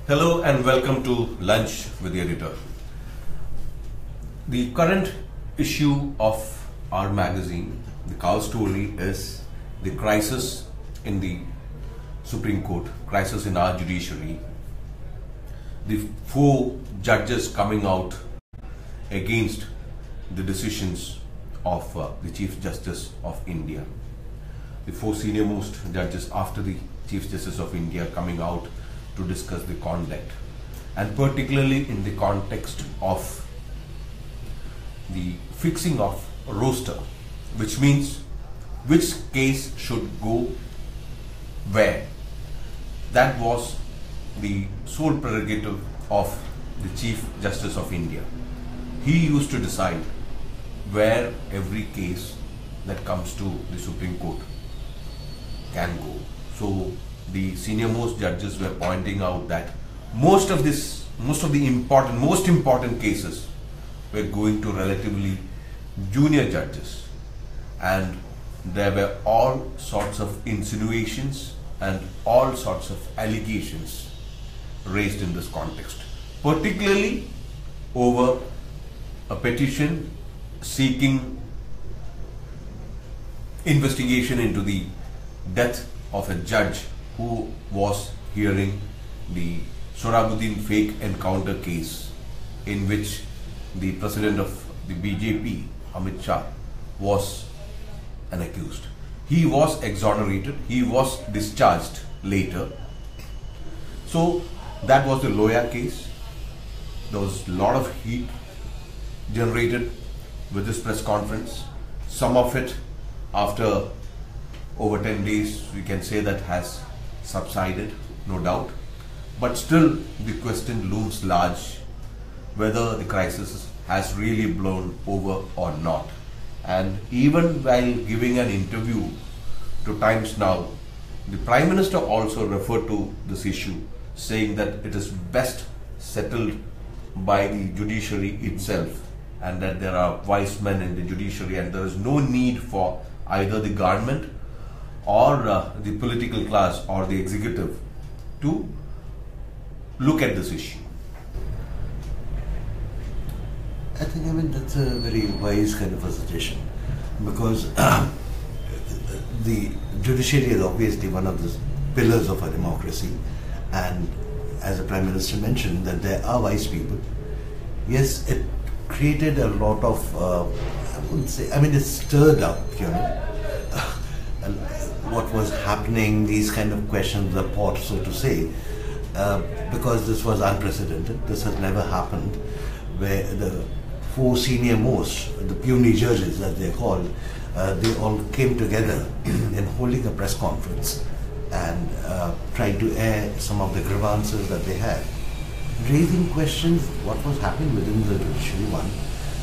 Hello and welcome to Lunch with the Editor. The current issue of our magazine, the cover story, is the crisis in the Supreme Court, crisis in our judiciary, the 4 judges coming out against the decisions of the Chief Justice of India. The 4 senior most judges after the Chief Justice of India coming out to discuss the conduct, and particularly in the context of the fixing of a roster, which means which case should go where. That was the sole prerogative of the Chief Justice of India. He used to decide where every case that comes to the Supreme Court can go. So the senior most judges were pointing out that most of the important cases were going to relatively junior judges, and there were all sorts of insinuations and all sorts of allegations raised in this context, particularly over a petition seeking investigation into the death of a judge who was hearing the Sohrabuddin fake encounter case, in which the president of the BJP, Amit Shah, was an accused. He was exonerated, he was discharged later. So that was the Loya case. There was a lot of heat generated with this press conference. Some of it, after over 10 days, we can say that has subsided, no doubt. But still, the question looms large whether the crisis has really blown over or not. And even while giving an interview to Times Now, the Prime Minister also referred to this issue, saying that it is best settled by the judiciary itself, and that there are wise men in the judiciary and there is no need for either the government or the political class or the executive to look at this issue. I think that's a very wise kind of a suggestion, because the judiciary is obviously one of the pillars of our democracy, and as the Prime Minister mentioned, that there are wise people. Yes, it created a lot of, it stirred up, what was happening, these kind of questions, the pot, so to say, because this was unprecedented. This has never happened, where the 4 senior most, the puny judges that they're called, they all came together in holding a press conference and trying to air some of the grievances that they had, raising questions what was happening within the judiciary, one,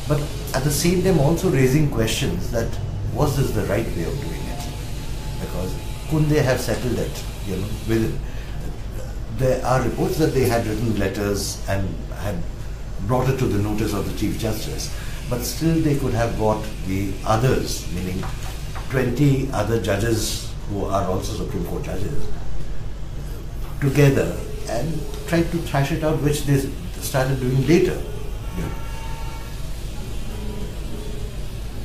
but at the same time also raising questions that was this the right way of doing it? Because couldn't they have settled it, within? There are reports that they had written letters and had brought it to the notice of the Chief Justice, but still they could have brought the others, meaning 20 other judges who are also Supreme Court judges, together and tried to thrash it out, which they started doing later.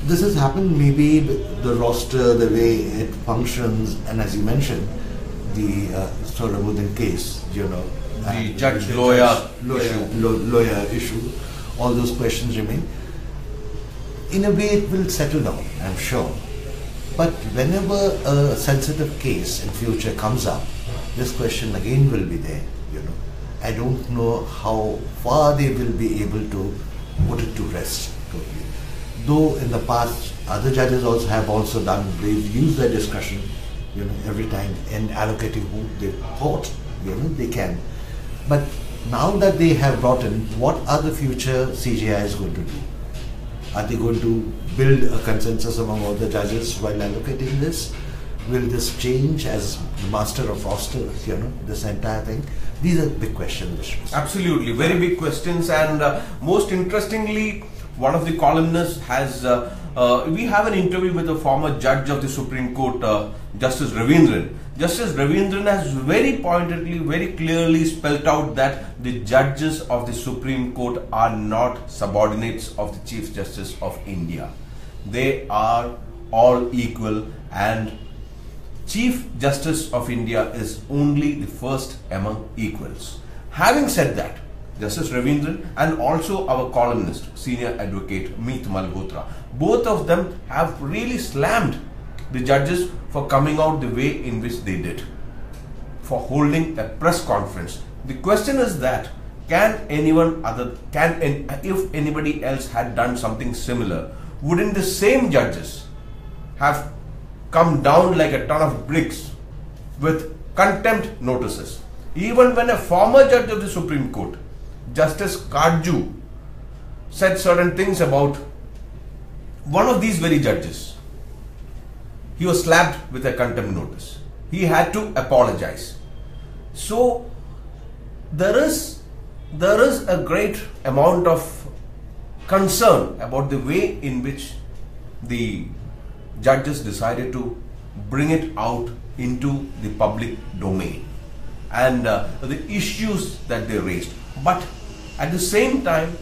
This has happened, maybe the roster, the way it functions, and as you mentioned, the Sohrabuddin case, the Judge Loya issue, all those questions remain. In a way, it will settle down, I'm sure. But whenever a sensitive case in future comes up, this question again will be there. I don't know how far they will be able to put it to rest totally. Though in the past, other judges also have done, they've used their discretion, every time in allocating who they thought, they can. But now that they have brought in, what are the future CJI going to do? Are they going to build a consensus among all the judges while allocating this? Will this change as the master of roster, this entire thing? These are big questions. Absolutely, very big questions, and most interestingly, one of the columnists has, we have an interview with a former judge of the Supreme Court, Justice Ravindran, Justice Ravindran has very pointedly, very clearly spelled out that the judges of the Supreme Court are not subordinates of the Chief Justice of India. They are all equal, and Chief Justice of India is only the first among equals. Having said that, Justice Ravindran and also our columnist, senior advocate Meet Malhotra, both of them have really slammed the judges for coming out the way in which they did, for holding a press conference. The question is that if anybody else had done something similar, wouldn't the same judges have come down like a ton of bricks with contempt notices? Even when a former judge of the Supreme Court, Justice Karju, said certain things about one of these very judges, he was slapped with a contempt notice. He had to apologize. So there is a great amount of concern about the way in which the judges decided to bring it out into the public domain and the issues that they raised. But at the same time,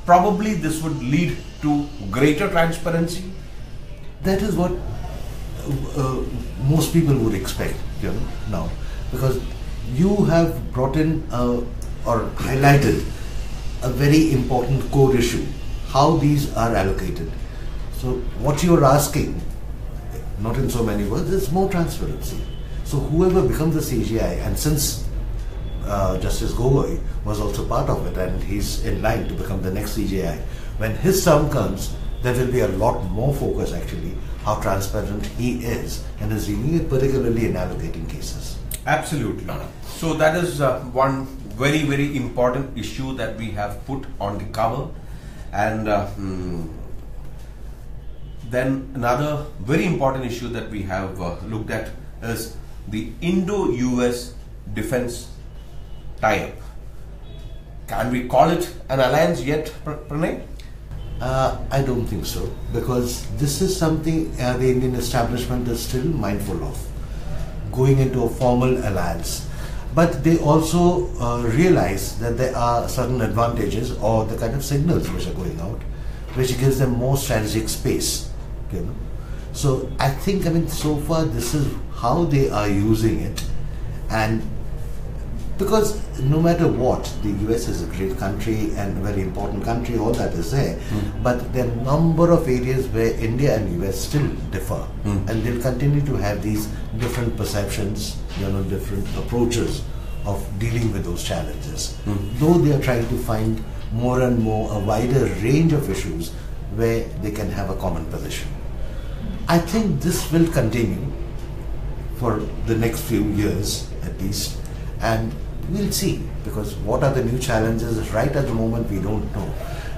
probably this would lead to greater transparency. That is what most people would expect, now, because you have brought in or highlighted a very important core issue, how these are allocated. So what you are asking, not in so many words, is more transparency. So whoever becomes the CJI, and since Justice Gogoi was also part of it and he's in line to become the next CJI, when his term comes, there will be a lot more focus actually how transparent he is and is doing it, particularly in allocating cases. Absolutely. So that is one very, very important issue that we have put on the cover. And then another very important issue that we have looked at is the Indo-US defense tie-up. Can we call it an alliance yet, Pranay? I don't think so, because this is something the Indian establishment is still mindful of, going into a formal alliance. But they also realize that there are certain advantages or the kind of signals which are going out, which gives them more strategic space. So I think, so far this is how they are using it, and because no matter what, the US is a great country and a very important country, all that is there, but there are a number of areas where India and US still differ, and they'll continue to have these different perceptions, different approaches of dealing with those challenges. Though they are trying to find more and more a wider range of issues where they can have a common position. I think this will continue for the next few years at least, and we'll see, because what are the new challenges right at the moment we don't know.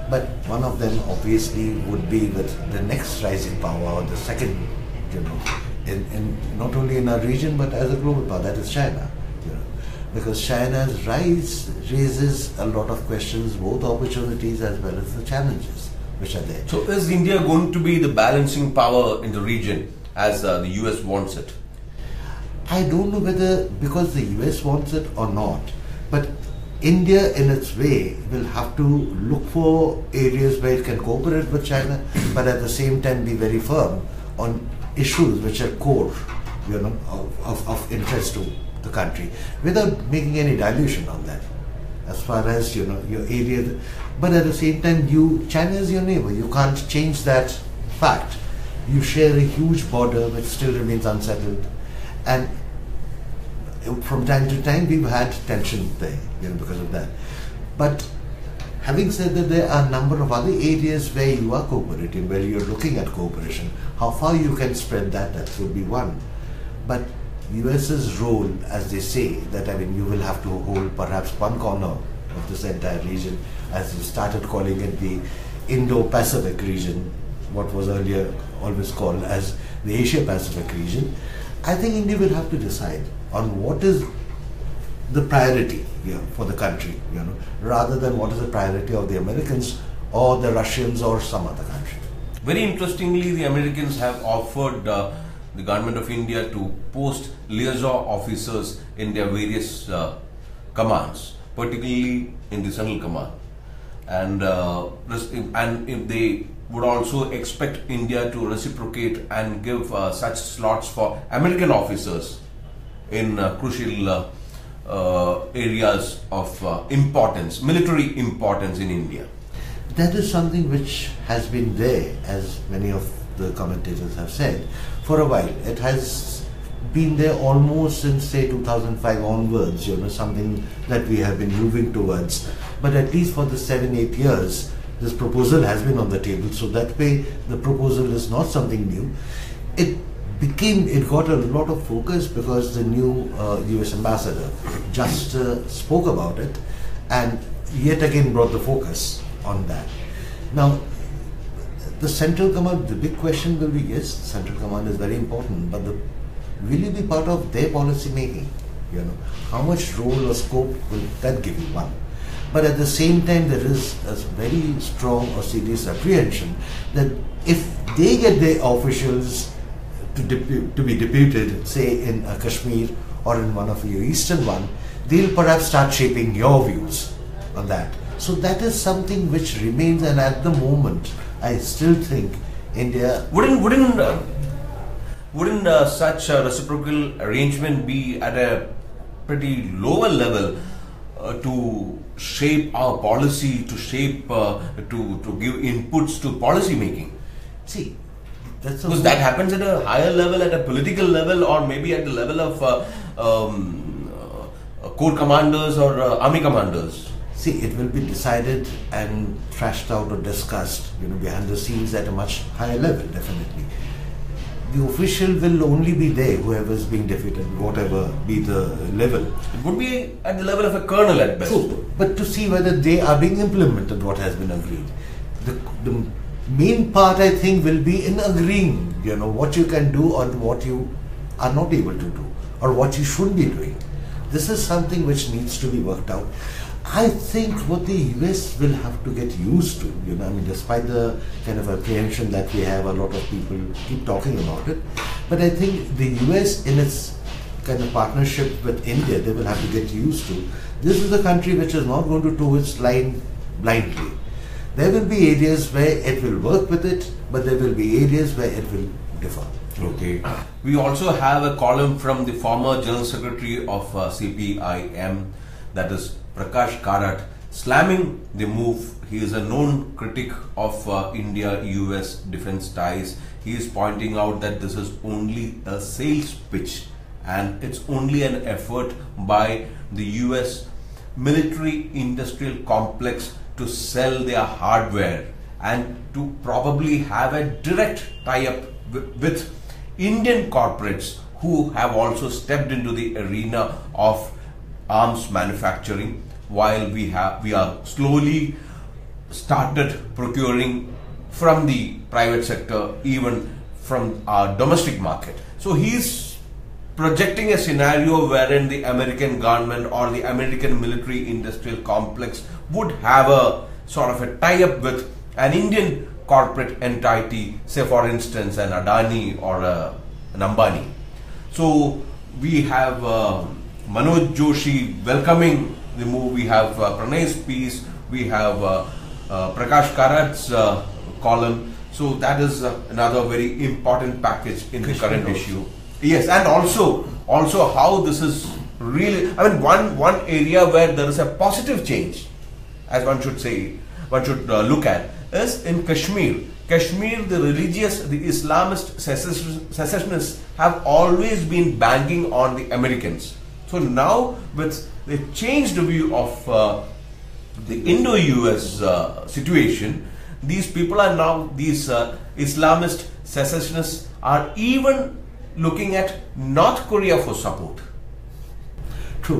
But one of them obviously would be with the next rising power, or the second, in not only in our region but as a global power, that is China. Because China's rise raises a lot of questions, both opportunities as well as the challenges which are there. So is India going to be the balancing power in the region as the US wants it? I don't know whether because the US wants it or not, but India in its way will have to look for areas where it can cooperate with China, but at the same time be very firm on issues which are core, of interest to the country, without making any dilution on that. As far as your area, but at the same time, China is your neighbor. You can't change that fact. You share a huge border which still remains unsettled, and from time to time we've had tension there, because of that. But having said that, there are a number of other areas where you are cooperating, where you're looking at cooperation. How far you can spread that would be one. But US's role, as they say, that you will have to hold perhaps one corner of this entire region, as you started calling it the Indo-Pacific region, what was earlier always called as the Asia-Pacific region. I think India will have to decide on what is the priority for the country, rather than what is the priority of the Americans or the Russians or some other country. Very interestingly, the Americans have offered the government of India to post liaison officers in their various commands, particularly in the Central Command. And if they would also expect India to reciprocate and give such slots for American officers in crucial areas of importance, military importance in India. That is something which has been there, as many of the commentators have said, for a while. It has been there almost since, say, 2005 onwards, something that we have been moving towards. But at least for the 7-8 years, this proposal has been on the table. So that way, the proposal is not something new. It got a lot of focus because the new US ambassador just spoke about it and yet again brought the focus on that. Now, the Central Command, the big question will be, yes, Central Command is very important, but will you be part of their policy making? How much role or scope will that give you? One. But at the same time, there is a very strong or serious apprehension that if they get their officials to be deputed, say in Kashmir or in one of your eastern one, they'll perhaps start shaping your views on that. So that is something which remains, and at the moment, I still think India wouldn't such a reciprocal arrangement be at a pretty lower level to shape our policy, to shape to give inputs to policy making? See, because that happens at a higher level, at a political level, or maybe at the level of corps commanders or army commanders. See, it will be decided and thrashed out or discussed, behind the scenes at a much higher level, definitely. The official will only be there, whoever is being defeated, whatever be the level. It would be at the level of a colonel at best. True, but to see whether they are being implemented, what has been agreed. The main part, I think, will be in agreeing, what you can do or what you are not able to do, or what you should be doing. This is something which needs to be worked out. I think what the US will have to get used to, despite the kind of apprehension that we have, a lot of people keep talking about it. But I think the US, in its kind of partnership with India, they will have to get used to. This is a country which is not going to toe its line blindly. There will be areas where it will work with it, but there will be areas where it will differ. Okay. We also have a column from the former General Secretary of CPIM, that is Prakash Karat, slamming the move. He is a known critic of India-US defense ties. He is pointing out that this is only a sales pitch and it's only an effort by the US military-industrial complex to sell their hardware and to probably have a direct tie-up with Indian corporates who have also stepped into the arena of arms manufacturing, while we are slowly started procuring from the private sector, even from our domestic market. So he's projecting a scenario wherein the American government or the American military industrial complex would have a sort of a tie-up with an Indian corporate entity, say for instance an Adani or an Ambani. So we have Manoj Joshi welcoming the move, we have Pranay's piece, we have Prakash Karat's column. So that is another very important package in the current issue. Yes, and also how this is really, one area where there is a positive change, as one should say, one should look at, is in Kashmir. Kashmir, the Islamist secessionists have always been banging on the Americans. So now with the changed view of the Indo-US situation, these people are now, these Islamist secessionists are even looking at North Korea for support. True,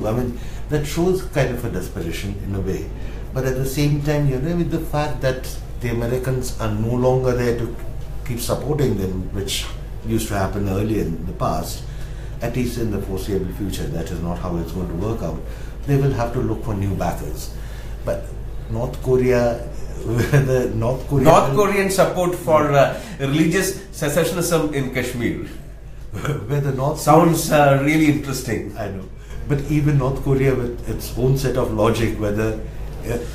that shows kind of a desperation in a way. But at the same time, with the fact that the Americans are no longer there to keep supporting them, which used to happen earlier in the past, at least in the foreseeable future, that is not how it's going to work out. They will have to look for new backers. But North Korea, the North Korean support for religious secessionism in Kashmir. where the North Sounds really interesting. I know. But even North Korea with its own set of logic, whether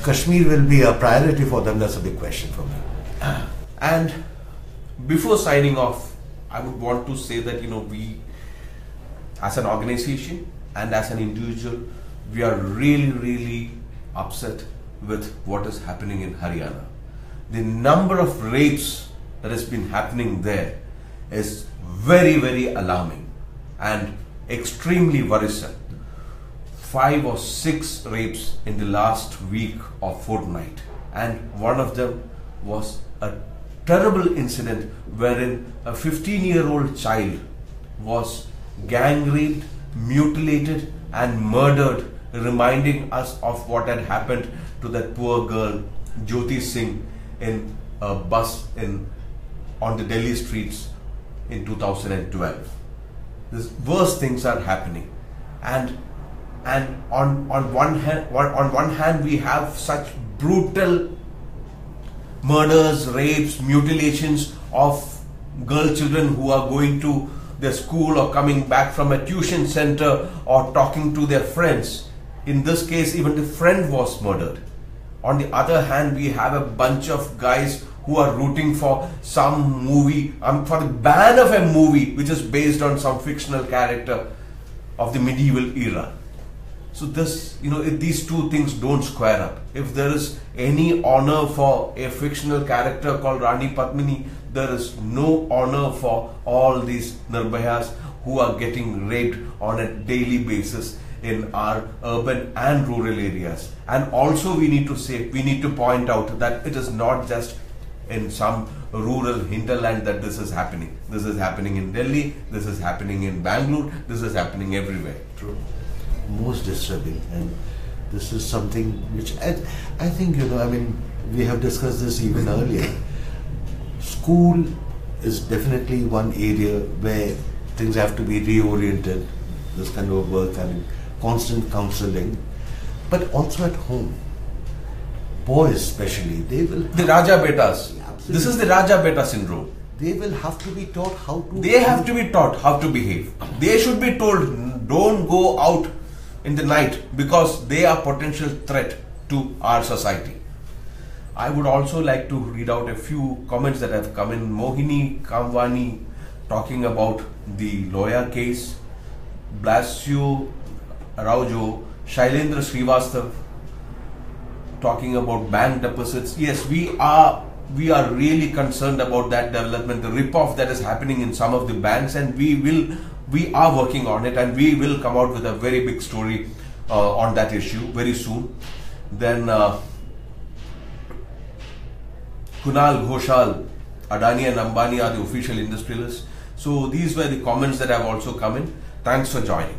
Kashmir will be a priority for them, that's a big question for me. And before signing off, I would want to say that, we as an organization and as an individual, we are really, really upset with what is happening in Haryana. The number of rapes that has been happening there is very, very alarming and extremely worrisome. 5 or 6 rapes in the last week or fortnight, and one of them was a terrible incident wherein a 15-year-old child was gang raped, mutilated and murdered, reminding us of what had happened to that poor girl Jyoti Singh in a bus on the Delhi streets in 2012. These worse things are happening, and on one hand we have such brutal murders, rapes, mutilations of girl children who are going to their school or coming back from a tuition center or talking to their friends. In this case, even the friend was murdered. On the other hand, we have a bunch of guys who are rooting for some movie, for the ban of a movie which is based on some fictional character of the medieval era. So this, if these two things don't square up, if there is any honor for a fictional character called Rani Padmini, there is no honor for all these Nirbhayas who are getting raped on a daily basis in our urban and rural areas. And also we need to point out that it is not just in some rural hinterland that this is happening. This is happening in Delhi, this is happening in Bangalore, this is happening everywhere. True. Most disturbing, and this is something which I think, we have discussed this even earlier. School is definitely one area where things have to be reoriented, this kind of work, constant counseling, but also at home. Boys especially, they will... The Raja Betas. Absolutely. This is the Raja Beta syndrome. They will have to be taught how to... They have to be taught how to behave. They should be told, don't go out in the night because they are potential threat to our society. I would also like to read out a few comments that have come in. Mohini Kamwani talking about the Loya case. Blasio Araujo, Shailendra Srivastav talking about bank deposits. Yes, we are really concerned about that development, the rip-off that is happening in some of the banks, and we are working on it, and we will come out with a very big story on that issue very soon. Then Kunal Ghoshal, Adani and Ambani are the official industrialists. So these were the comments that have also come in. Thanks for joining.